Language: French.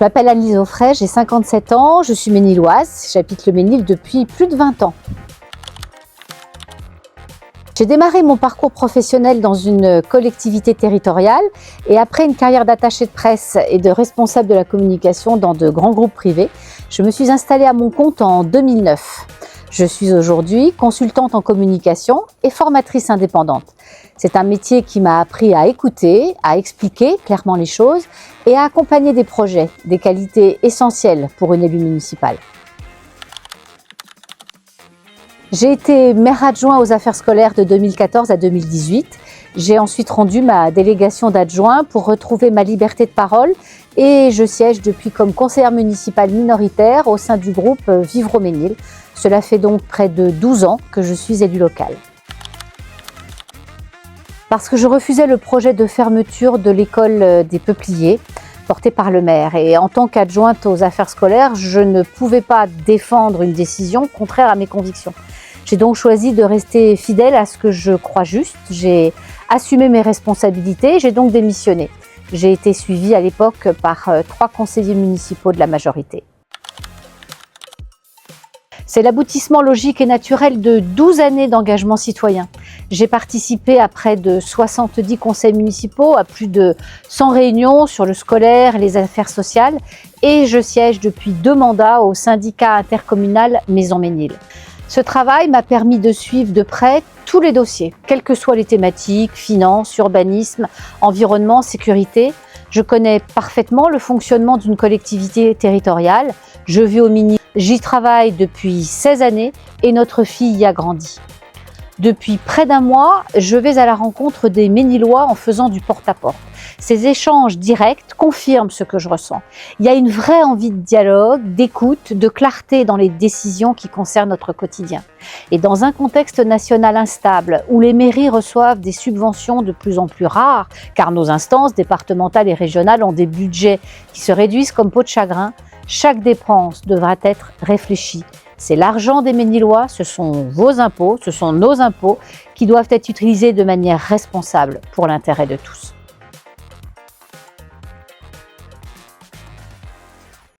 Je m'appelle Anne-Lise Offray, j'ai 57 ans, je suis ménilloise, j'habite le Ménil depuis plus de 20 ans. J'ai démarré mon parcours professionnel dans une collectivité territoriale et après une carrière d'attaché de presse et de responsable de la communication dans de grands groupes privés, je me suis installée à mon compte en 2009. Je suis aujourd'hui consultante en communication et formatrice indépendante. C'est un métier qui m'a appris à écouter, à expliquer clairement les choses et à accompagner des projets, des qualités essentielles pour une élue municipale. J'ai été maire adjoint aux affaires scolaires de 2014 à 2018. J'ai ensuite rendu ma délégation d'adjoint pour retrouver ma liberté de parole et je siège depuis comme conseillère municipale minoritaire au sein du groupe Vivre au Ménil. Cela fait donc près de 12 ans que je suis élue locale. Parce que je refusais le projet de fermeture de l'école des Peupliers, porté par le maire. Et en tant qu'adjointe aux affaires scolaires, je ne pouvais pas défendre une décision contraire à mes convictions. J'ai donc choisi de rester fidèle à ce que je crois juste. J'ai assumé mes responsabilités, j'ai donc démissionné. J'ai été suivie à l'époque par 3 conseillers municipaux de la majorité. C'est l'aboutissement logique et naturel de 12 années d'engagement citoyen. J'ai participé à près de 70 conseils municipaux, à plus de 100 réunions sur le scolaire et les affaires sociales et je siège depuis 2 mandats au syndicat intercommunal Maison Ménil. Ce travail m'a permis de suivre de près tous les dossiers, quelles que soient les thématiques, finances, urbanisme, environnement, sécurité. Je connais parfaitement le fonctionnement d'une collectivité territoriale. Je vis au Ménil. J'y travaille depuis 16 années et notre fille y a grandi. Depuis près d'1 mois, je vais à la rencontre des Ménillois en faisant du porte-à-porte. Ces échanges directs confirment ce que je ressens. Il y a une vraie envie de dialogue, d'écoute, de clarté dans les décisions qui concernent notre quotidien. Et dans un contexte national instable, où les mairies reçoivent des subventions de plus en plus rares, car nos instances départementales et régionales ont des budgets qui se réduisent comme peau de chagrin, chaque dépense devra être réfléchie. C'est l'argent des Ménillois, ce sont vos impôts, ce sont nos impôts qui doivent être utilisés de manière responsable pour l'intérêt de tous.